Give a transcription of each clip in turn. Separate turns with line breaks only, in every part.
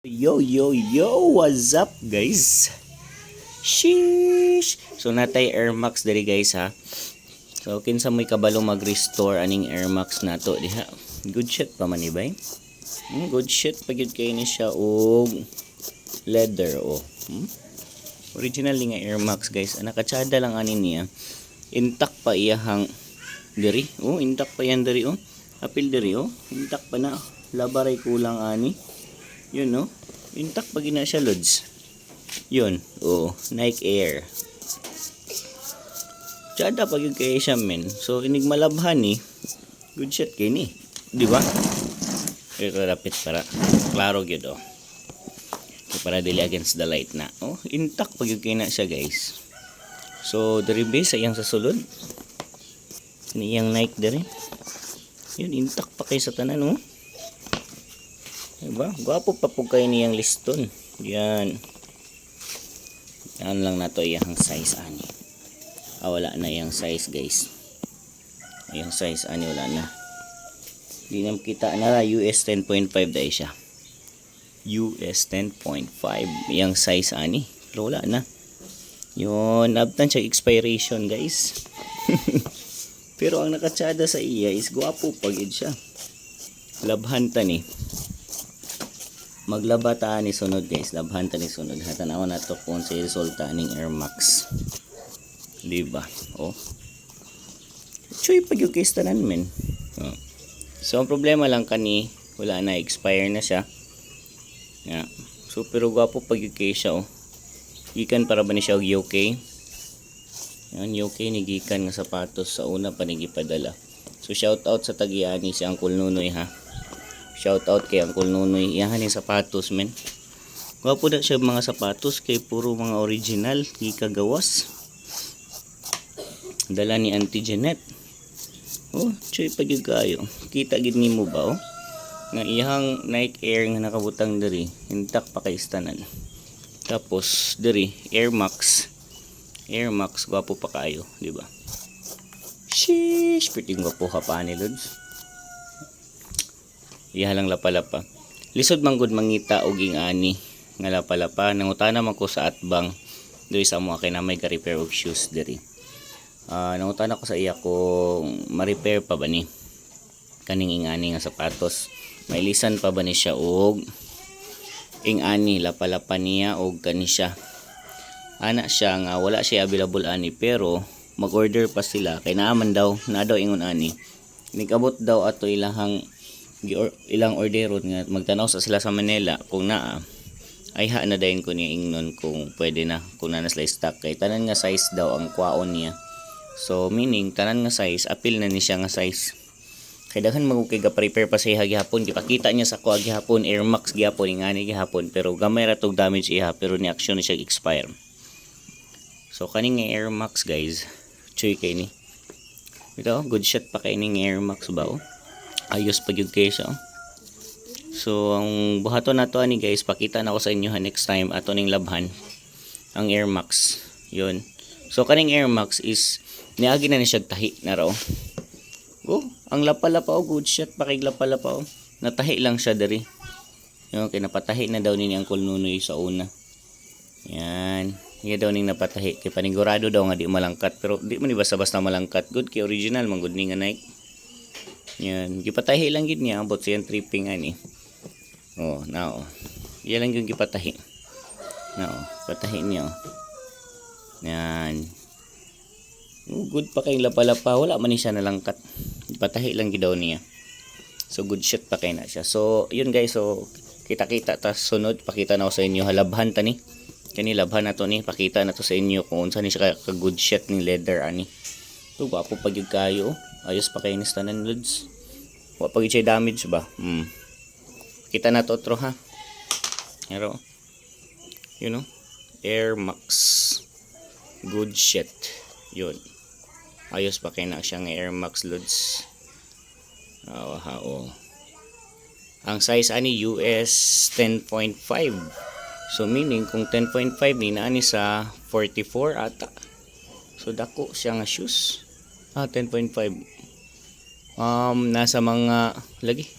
Yo, what's up guys? Sheesh! So natay Air Max diri guys ha. So kinsa may kabalo mag-restore aning Air Max nato diha. Good shit pa man ibay. Good shit pagyud kay ni siya og leather oh. Original nga Air Max guys. Nakatsada lang ani niya. Intact pa iyahang diri. Oh, intact pa yan diri oh. Apil diri oh. Intact pa na. Labaray kulang ani. Yun no, intact pag ina siya lods. Yun, oh, Nike Air. Tsada pag yung kaya siya men. So inig malabhan ni. Good shit kay ni. Di ba? Ito rapid para klaro gyud oh. Para dili against the light na. Oh, intact pag yung kaya na siya guys. So diri base ayang sa sulod. Ini yang Nike diri. Yun intact pa kay sa tanan oh. Diba? Gwapo pa po kayo niyang liston. Yan. Yan lang na to yung size ani. Wala na yung size guys. Yung size ani wala na. Di na kita na US 10.5 dahil siya. US 10.5 yung size ani. Pero wala na. Yun. Nabtan siya expiration guys. Pero ang nakatsada sa iya is gwapo pagid siya. Labhan ta ni. Maglaba ta ni sunod guys, labhan ta ni sunod. Hatanaw na to kung sa resulta ning Air Max. Di ba? Oh. Choy pag yung case tanan men. Oh. So ang problema lang kani wala na, expire na siya. Yeah. So pero gwapo pag yung case siya oh. Gikan para ba ni siya og UK? Yan UK ni gikan nga sapatos sa una pa ni gipadala. So shout out sa tagiani si Uncle Nunoy ha. Shout out kay Uncle Nunoy. Iyahan yung sapatos men. Gwapo na siya mga sapatos kay puro mga original. Ikagawas. Dala ni Auntie Jeanette. Oh, choy pagigayo. Kita gid nimo ba oh? Nga iyang Nike Air nga nakabutang diri. Intact pa kay istanan. Tapos diri Air Max. Air Max gwapo pa kayo, di ba? Sheesh, piting gwapo ka pa ni Lods. Iha lang lapalapa. Lisod manggod mangita og ingani nga lapalapa. Nangutana man ko sa atbang diri sa amo kay na may ka-repair og shoes diri. Nangutana ko sa iya kung ma-repair pa ba ni kaning ingani nga sapatos. May lisan pa ba ni siya og ingani lapalapa niya og kani siya. Ana siya nga wala siya available ani pero mag-order pa sila kay naaman daw na daw ingon ani. Nigabot daw ato ilang orderon nga magtanaw sa sila sa Manila kung naa ay ha na dayon ko niya ingnon kung pwede na kung na sila stock kay tanan nga size daw ang kwaon niya. So meaning tanan nga size apil na ni siya nga size. Kay daghan magukay ga prepare pa sa iha gihapon gipakita niya sa kuha gihapon Air Max gihapon ingani gihapon pero gamay ra tog damage iha pero ni action ni siya expire. So kaning Air Max guys, choy kay ni. Ito good shot pa kay ning Air Max ba oh. Ayos pag yung case oh. So ang buhaton na to ani guys, pakita na ko sa inyo ha next time ato ning labhan ang Air Max. Yun. So kaning Air Max is niagi na ni siya tahi na raw. Oh, ang lapalapa oh, good shot pa kay lapalapa oh. Natahi lang siya diri. Yung kinapatahi na daw ni Uncle Nunoy sa una. Yan. Iya daw ning napatahi kay panigurado daw nga di malangkat pero di man basta-basta malangkat. Good kay original man good ni nga Nike. Yan, gipatahi lang gid niya abot sa tripping ani. Oh, now. Yan lang yung gipatahi. Now, patahi niya. Oh. Yan. Oh, good pa kay lapalapa, wala man ni siya nalangkat. Gipatahi lang gid daw niya. So good shot pa kay na siya. So, yun guys, so kita-kita ta sunod pakita na ko sa inyo halabhan ta ni. Kani labhan na to ni, pakita na to sa inyo kung unsa ni siya ka good shot ning leather ani. So, gwapo pa gyud kayo. Ayos pa kay ni tanan lods. Wa pa gyud damage ba? Kita na to otro ha. Pero you know, Air Max good shit. Yun. Ayos pa kay na siya nga Air Max lods. Oh. Ang size ani US 10.5. So meaning kung 10.5 ni naani sa 44 ata. So dako siya nga shoes. 10.5. Nasa mga lagi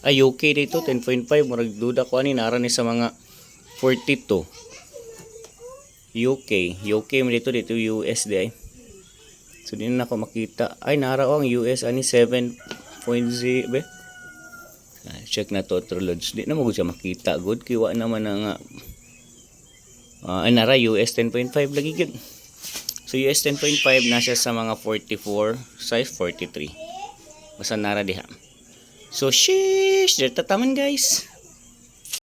Ay, UK dito, 10.5. Murag duda ko ani, nara ni sa mga 42. UK mo dito US di ay. So, di na ako makita. Ay, nara ang US ani 7.0, be? Check na to, Trollods. Di na mo siya makita. Good, kiwa naman na nga. Ay, nara US 10.5 lagi yun. So, US 10.5 na siya sa mga 44, size 43. Basta nara diha. So, sheesh! Dito taman guys.